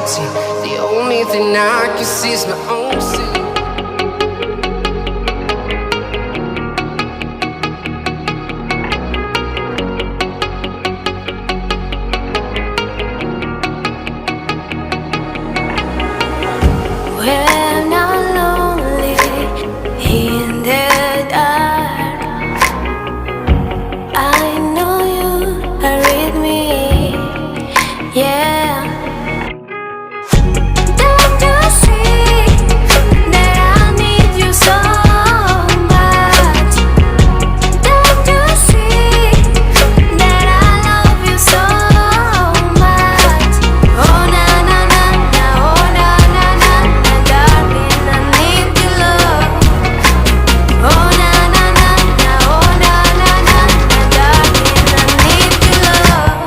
empty. The only thing I can see is my own city. When I'm lonely in the dark, I know you are with me, yeah. Don't you see that I need you so much? Don't you see that I love you so much? Oh na na na na, oh na na na na, darling, I need your love. Oh na na na na, oh na na na na, darling, I need your love.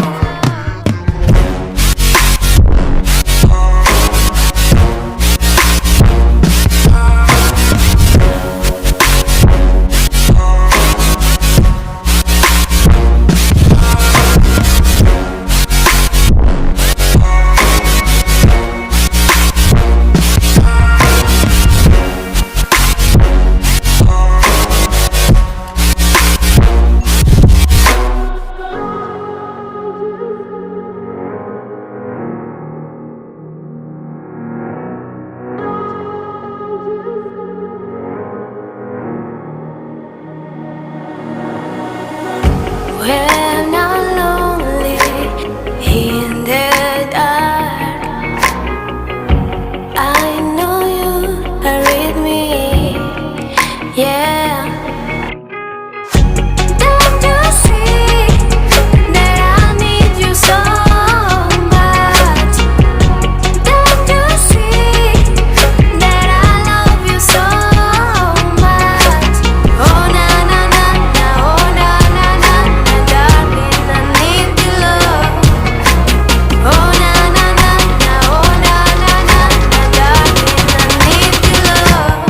When I'm lonely in the dark, I know you are with me, yeah. Don't you see that I need you so much? Don't you see that I love you so much? Oh na na na na, oh na na na na, darling, I need your love. Oh na na na na, oh na na na na, darling, I need your love.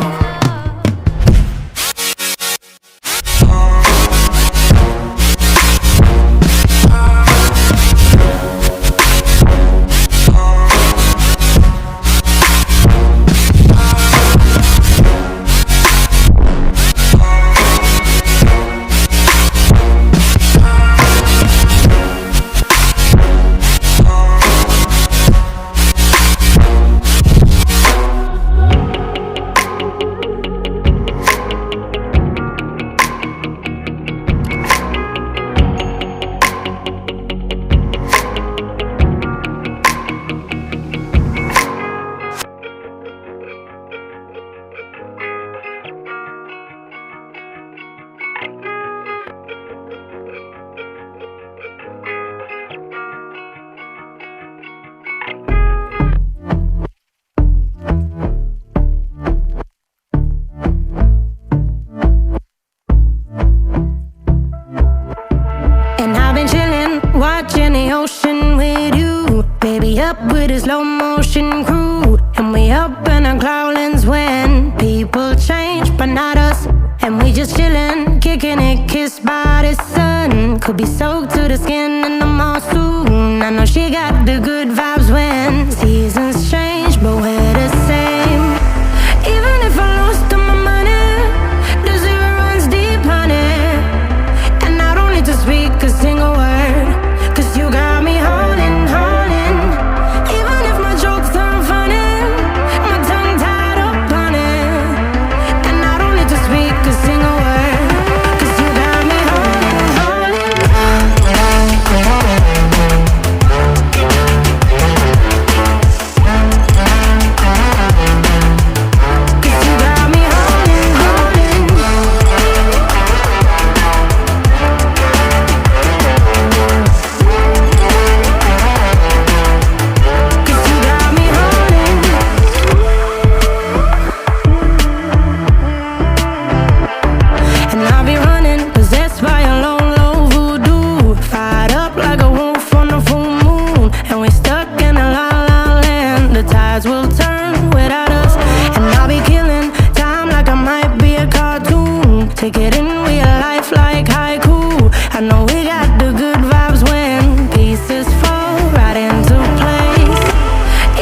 And I've been chillin', watching the ocean with you. Baby up with a slow motion crew. And we up in our cloudlands when people change, but not us. And we just chillin', kicking it, kissed by the sun. Could be soaked to the skin in the mall soon. I know she got the good vibes when seasons change, but we're the same. Even if I lost all my money, the zero runs deep, honey. And I don't need to speak a single word, 'cause you got me holding, holding. Even if my jokes aren't funny, my tongue tied up on it. And I don't need to speak a single word, 'cause you got me holding, holding.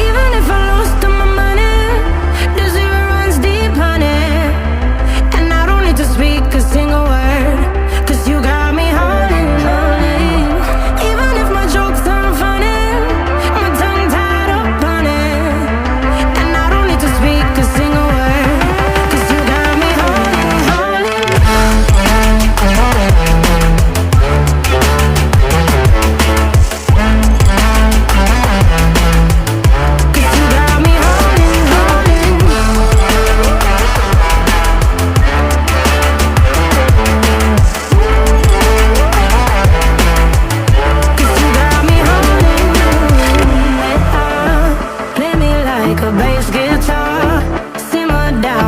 Even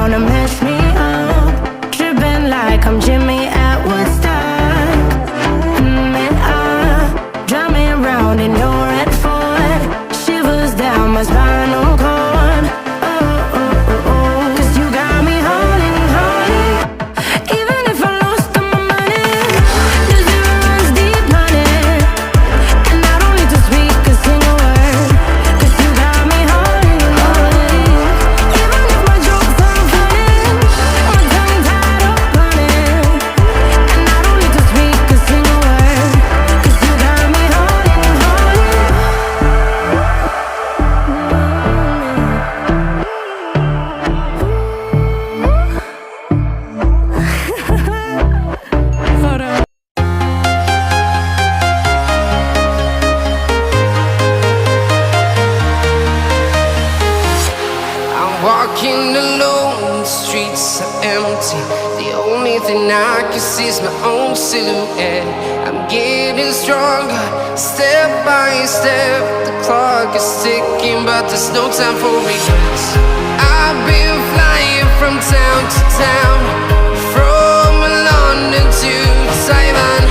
wanna mess me up, tripping like I'm Jimmy at Woodstock. Drive me around in your red Ford, shivers down my spinal cord. Cause you got me holding, holding. Even if I lost all my money, the zero runs deep, honey. And I don't need to speak a single word, cause you got me holding, holding. Even if my jokes aren't funny, my tongue tied up on it. And I don't need to speak a single word, cause you got me holding, holding. FOTO. I'm walking alone, the streets are empty. The only thing I can see is my own silhouette. I'm getting stronger, step by step. The clock is ticking, but there's no time for regrets. I've been flying from town to town, from London to Taiwan.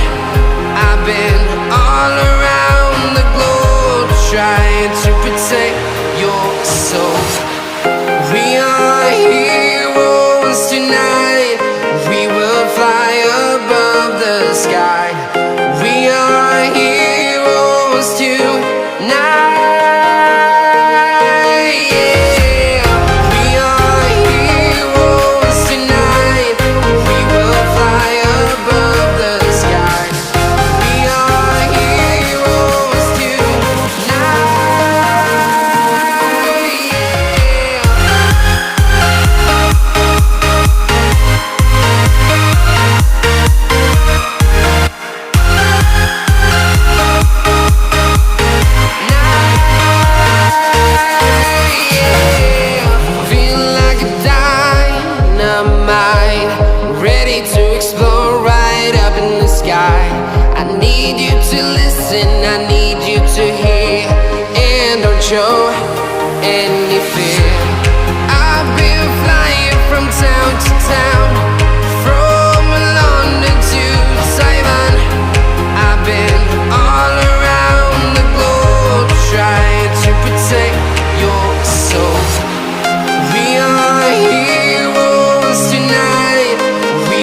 I've been all around the globe, trying to protect your soul. We are heroes tonight. We will fly above the sky. We are heroes tonight. Yeah. We are heroes tonight. We will fly above the sky. We are heroes tonight. Feel like a dynamite, ready to explode right up in the sky. I need you to listen, I need you to hear, and don't show any fear. I've been flying from town to town,